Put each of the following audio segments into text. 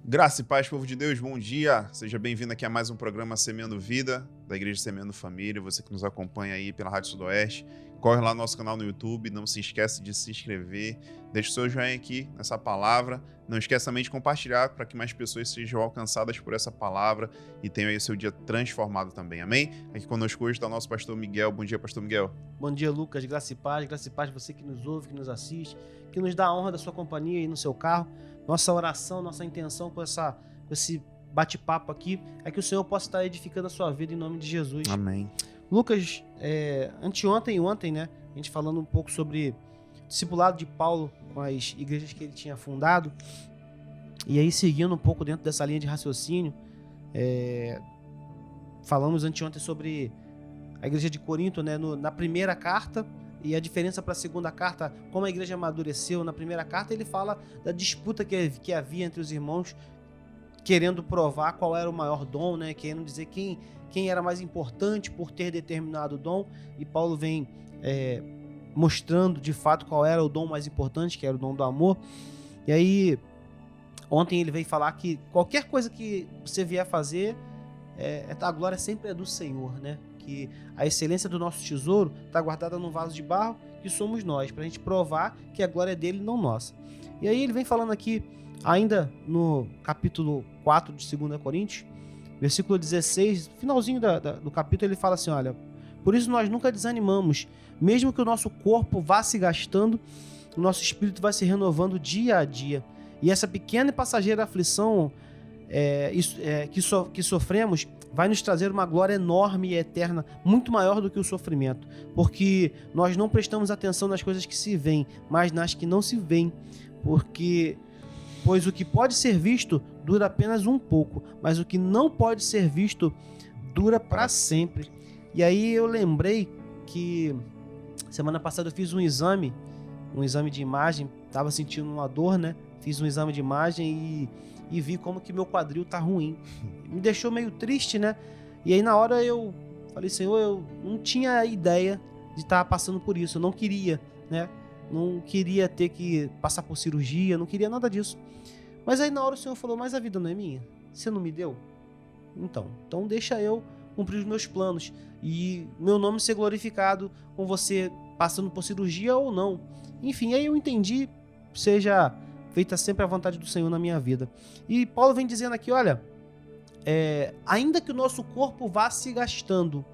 Graça e paz, povo de Deus, bom dia. Seja bem-vindo aqui a mais um programa Semeando Vida, da Igreja Semeando Família. Você que nos acompanha aí pela Rádio Sudoeste, corre lá no nosso canal no YouTube, não se esquece de se inscrever, deixa o seu joinha aqui nessa palavra, não esqueça também de compartilhar para que mais pessoas sejam alcançadas por essa palavra e tenham aí o seu dia transformado também, amém? Aqui conosco hoje está o nosso pastor Miguel. Bom dia, pastor Miguel. Bom dia, Lucas, graça e paz, você que nos ouve, que nos assiste, que nos dá a honra da sua companhia aí no seu carro. Nossa oração, nossa intenção com esse bate-papo aqui é que o Senhor possa estar edificando a sua vida em nome de Jesus. Amém. Lucas, anteontem e ontem, né, a gente falando um pouco sobre o discipulado de Paulo com as igrejas que ele tinha fundado, e aí seguindo um pouco dentro dessa linha de raciocínio, falamos anteontem sobre a igreja de Corinto, né, na primeira carta, e a diferença para a segunda carta, como a igreja amadureceu. Na primeira carta ele fala da disputa que havia entre os irmãos, querendo provar qual era o maior dom, né? Querendo dizer quem era mais importante por ter determinado dom, e Paulo vem mostrando de fato qual era o dom mais importante, que era o dom do amor. E aí, ontem ele veio falar que qualquer coisa que você vier fazer, a glória sempre é do Senhor, né? Que a excelência do nosso tesouro está guardada num vaso de barro, que somos nós, para a gente provar que a glória é dele, não nossa. E aí ele vem falando aqui, ainda no capítulo 4 de 2 Coríntios, versículo 16, finalzinho do capítulo, ele fala assim, olha, por isso nós nunca desanimamos, mesmo que o nosso corpo vá se gastando, o nosso espírito vai se renovando dia a dia. E essa pequena e passageira aflição que sofremos vai nos trazer uma glória enorme e eterna, muito maior do que o sofrimento, porque nós não prestamos atenção nas coisas que se veem, mas nas que não se veem, pois o que pode ser visto dura apenas um pouco, mas o que não pode ser visto dura para sempre. E aí eu lembrei que semana passada eu fiz um exame de imagem, estava sentindo uma dor, né? Fiz um exame de imagem e vi como que meu quadril tá ruim. Me deixou meio triste, né? E aí na hora eu falei, Senhor, eu não tinha ideia de estar passando por isso. Eu não queria, né? Não queria ter que passar por cirurgia, não queria nada disso. Mas aí na hora o Senhor falou, mas a vida não é minha? Você não me deu? Então deixa eu cumprir os meus planos e meu nome ser glorificado com você passando por cirurgia ou não. Enfim, aí eu entendi, seja feita sempre a vontade do Senhor na minha vida. E Paulo vem dizendo aqui, olha, ainda que o nosso corpo vá se gastando,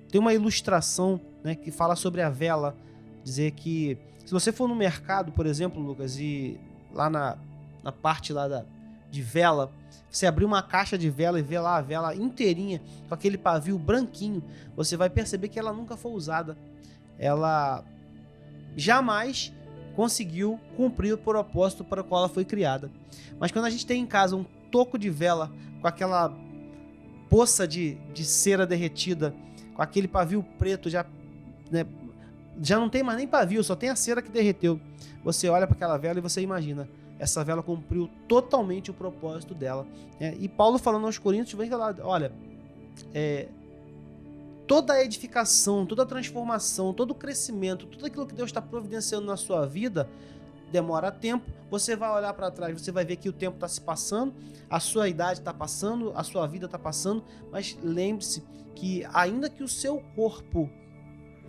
tem uma ilustração, né, que fala sobre a vela, dizer que se você for no mercado, por exemplo, Lucas, e lá na parte lá de vela, você abrir uma caixa de vela e ver lá a vela inteirinha, com aquele pavio branquinho, você vai perceber que ela nunca foi usada. Ela jamais conseguiu cumprir o propósito para o qual ela foi criada. Mas quando a gente tem em casa um toco de vela com aquela poça de cera derretida, com aquele pavio preto, já não tem mais nem pavio, só tem a cera que derreteu. Você olha para aquela vela e você imagina, essa vela cumpriu totalmente o propósito dela. E Paulo falando aos Coríntios, vem falar, olha, toda a edificação, toda a transformação, todo o crescimento, tudo aquilo que Deus está providenciando na sua vida, demora tempo. Você vai olhar para trás, você vai ver que o tempo está se passando, a sua idade está passando, a sua vida está passando, mas lembre-se que ainda que o seu corpo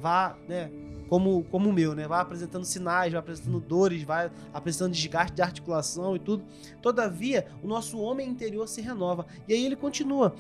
vá, né, como o meu, né, vai apresentando sinais, vai apresentando dores, vai apresentando desgaste de articulação e tudo, todavia o nosso homem interior se renova. E aí ele continua,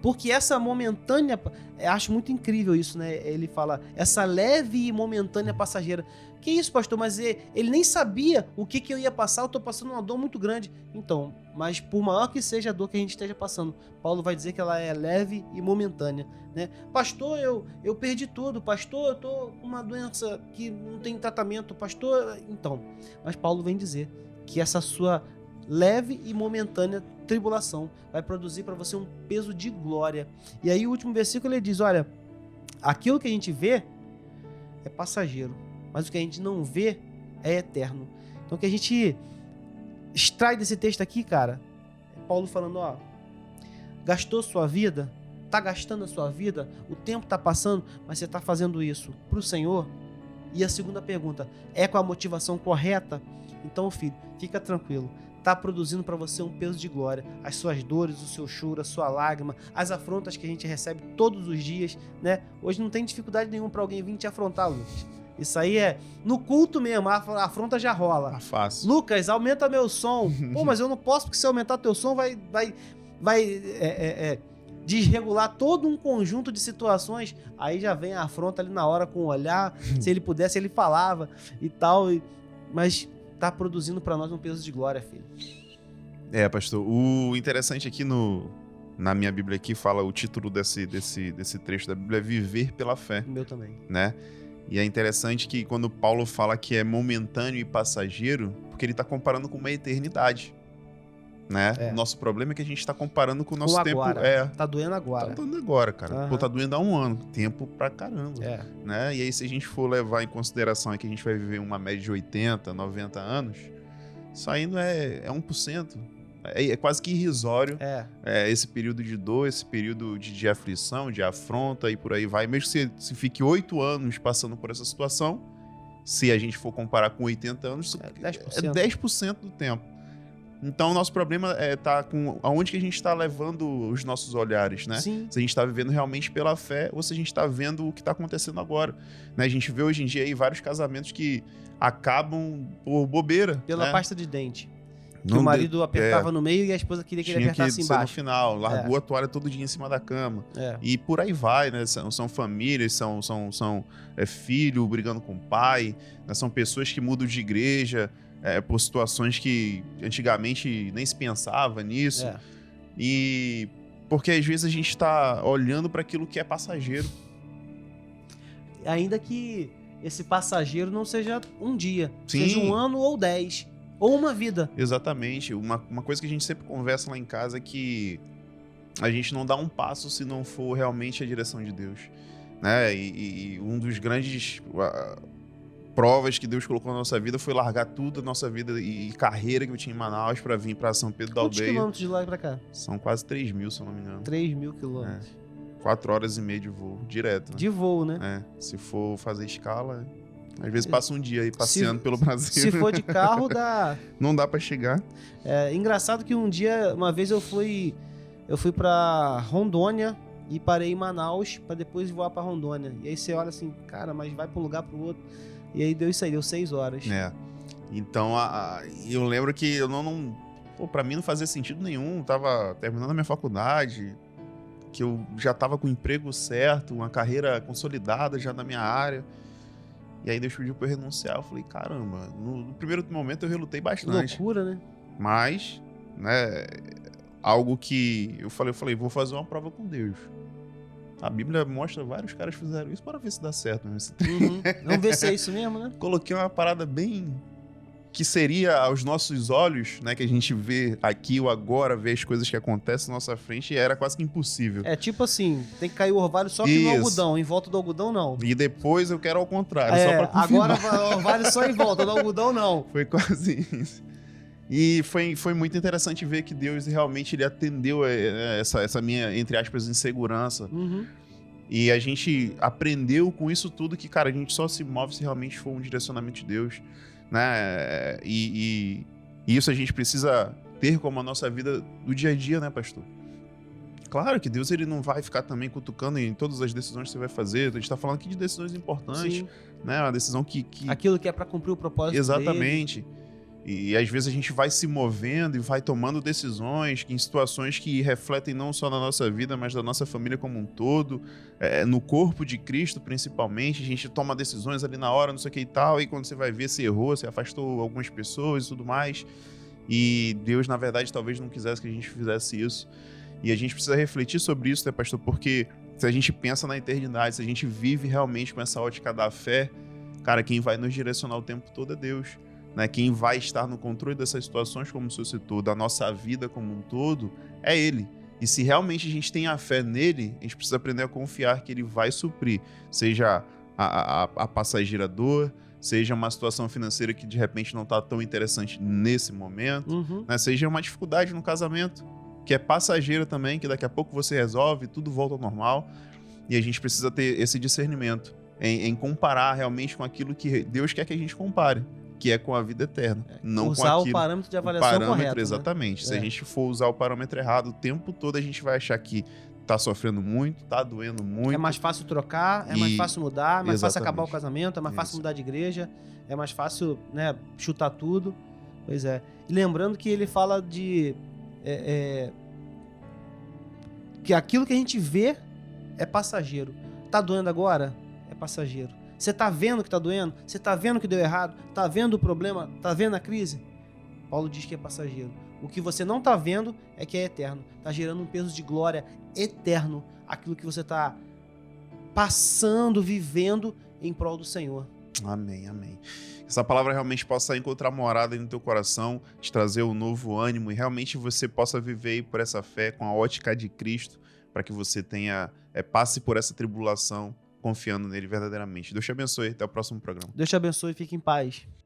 porque essa momentânea, acho muito incrível isso, né? Ele fala, essa leve e momentânea passageira. Que isso, pastor? Mas ele nem sabia o que eu ia passar, eu tô passando uma dor muito grande. Então, mas por maior que seja a dor que a gente esteja passando, Paulo vai dizer que ela é leve e momentânea, né? Pastor, eu perdi tudo. Pastor, eu tô com uma doença que não tem tratamento. Pastor, então. Mas Paulo vem dizer que essa sua leve e momentânea tribulação vai produzir para você um peso de glória. E aí o último versículo ele diz, olha, aquilo que a gente vê é passageiro, mas o que a gente não vê é eterno. Então o que a gente extrai desse texto aqui, cara, é Paulo falando, ó, gastou sua vida, tá gastando a sua vida, o tempo tá passando, mas você tá fazendo isso pro Senhor, E a segunda pergunta, é com a motivação correta? Então, filho, fica tranquilo. Tá produzindo para você um peso de glória. As suas dores, o seu choro, a sua lágrima, as afrontas que a gente recebe todos os dias, né? Hoje não tem dificuldade nenhuma para alguém vir te afrontar, Lucas. Isso aí é no culto mesmo, a afronta já rola. Tá fácil. Lucas, aumenta meu som. Pô, mas eu não posso, porque se aumentar teu som vai desregular todo um conjunto de situações. Aí já vem a afronta ali na hora com o olhar. Se ele pudesse, ele falava e tal. Mas tá produzindo pra nós um peso de glória, filho. Pastor, o interessante aqui na minha Bíblia aqui fala o título desse trecho da Bíblia é Viver pela Fé, O meu também. né? E é interessante que quando Paulo fala que é momentâneo e passageiro, porque ele tá comparando com uma eternidade, né? É. O nosso problema é que a gente tá comparando com o nosso Com tempo. agora. Tá doendo agora. Tá doendo agora, cara. Aham. Pô, tá doendo há um ano. Tempo pra caramba. É. Né? E aí, se a gente for levar em consideração que a gente vai viver uma média de 80, 90 anos, isso aí não é 1%. É quase que irrisório esse período de dor, esse período de aflição, de afronta e por aí vai. Mesmo que você fique 8 anos passando por essa situação, se a gente for comparar com 80 anos, É 10%. é 10% do tempo. Então, o nosso problema tá com aonde que a gente está levando os nossos olhares, né? Sim. Se a gente está vivendo realmente pela fé ou se a gente está vendo o que está acontecendo agora. Né? A gente vê hoje em dia aí vários casamentos que acabam por bobeira. Pela né? pasta de dente. Que Não o marido apertava no meio e a esposa queria que ele tinha que apertasse ser no embaixo. final, largou a toalha todo dia em cima da cama. É. E por aí vai, né? São famílias, são filho brigando com o pai, né? São pessoas que mudam de igreja por situações que antigamente nem se pensava nisso. É. E porque às vezes a gente está olhando para aquilo que é passageiro. Ainda que esse passageiro não seja um dia, Sim. seja um ano ou 10, ou uma vida. Exatamente. Uma coisa que a gente sempre conversa lá em casa é que a gente não dá um passo se não for realmente a direção de Deus. Né? E um dos grandes provas que Deus colocou na nossa vida foi largar tudo da nossa vida e carreira que eu tinha em Manaus para vir para São Pedro da Quantos Aldeia. quilômetros de lá pra cá? São quase 3 mil, se eu não me engano. 3.000 quilômetros. 4 horas e meia de voo, direto. Né? De voo, né? Se for fazer escala, às vezes passa um dia aí passeando pelo Brasil. Se for de carro, dá... Não dá pra chegar. É engraçado que uma vez eu fui pra Rondônia e parei em Manaus pra depois voar pra Rondônia. E aí você olha assim, cara, mas vai pra um lugar pro outro. E aí deu isso aí, deu 6 horas. Então, eu lembro que eu pô, pra mim não fazia sentido nenhum. Eu tava terminando a minha faculdade, que eu já tava com o emprego certo, uma carreira consolidada já na minha área. E aí Deus pediu pra eu renunciar. Eu falei, caramba, no primeiro momento eu relutei bastante. Loucura, né? Mas, né, algo que eu falei, vou fazer uma prova com Deus. A Bíblia mostra vários caras que fizeram isso para ver se dá certo. Né? Vamos ver se é isso mesmo, né? Coloquei uma parada bem... que seria aos nossos olhos, né, que a gente vê aqui ou agora, vê as coisas que acontecem na nossa frente, e era quase que impossível. É tipo assim, tem que cair o orvalho só que no algodão, em volta do algodão não. E depois eu quero ao contrário, só pra confirmar. Agora o orvalho só em volta, do algodão não. Foi quase isso. E foi muito interessante ver que Deus realmente ele atendeu essa minha, entre aspas, insegurança. Uhum. E a gente aprendeu com isso tudo que, cara, a gente só se move se realmente for um direcionamento de Deus. Né? E isso a gente precisa ter como a nossa vida do dia a dia, né, pastor? Claro que Deus ele não vai ficar também cutucando em todas as decisões que você vai fazer. A gente tá falando aqui de decisões importantes, Sim. né? Uma decisão que... Aquilo que é pra cumprir o propósito Exatamente. dele. E às vezes a gente vai se movendo e vai tomando decisões em situações que refletem não só na nossa vida, mas da nossa família como um todo, no corpo de Cristo principalmente. A gente toma decisões ali na hora, não sei o que e tal, e quando você vai ver, você errou, você afastou algumas pessoas e tudo mais. E Deus, na verdade, talvez não quisesse que a gente fizesse isso. E a gente precisa refletir sobre isso, né, pastor? Porque se a gente pensa na eternidade, se a gente vive realmente com essa ótica da fé, cara, quem vai nos direcionar o tempo todo é Deus. Né, quem vai estar no controle dessas situações, como o senhor citou, da nossa vida como um todo, é Ele. E se realmente a gente tem a fé nele, a gente precisa aprender a confiar que Ele vai suprir, seja a passageira dor, seja uma situação financeira que de repente não está tão interessante nesse momento, Uhum. né, seja uma dificuldade no casamento, que é passageira também, que daqui a pouco você resolve, tudo volta ao normal, e a gente precisa ter esse discernimento. em comparar realmente com aquilo que Deus quer que a gente compare, que é com a vida eterna. Não Usar com o aquilo, parâmetro de o avaliação parâmetro, correto. exatamente. Né? Se a gente for usar o parâmetro errado o tempo todo, a gente vai achar que tá sofrendo muito, tá doendo muito. É mais fácil trocar, é mais fácil mudar, é mais fácil acabar o casamento, é mais fácil mudar de igreja, é mais fácil, né, chutar tudo. Pois é. E lembrando que ele fala de... que aquilo que a gente vê é passageiro. Tá doendo agora? É passageiro. Você tá vendo que tá doendo? Você tá vendo que deu errado? Tá vendo o problema? Tá vendo a crise? Paulo diz que é passageiro. O que você não tá vendo é que é eterno. Tá gerando um peso de glória eterno. Aquilo que você tá passando, vivendo em prol do Senhor. Amém, amém. Que essa palavra realmente possa encontrar morada no teu coração, te trazer um novo ânimo e realmente você possa viver por essa fé com a ótica de Cristo, para que você tenha, passe por essa tribulação confiando nele verdadeiramente. Deus te abençoe. Até o próximo programa. Deus te abençoe e fique em paz.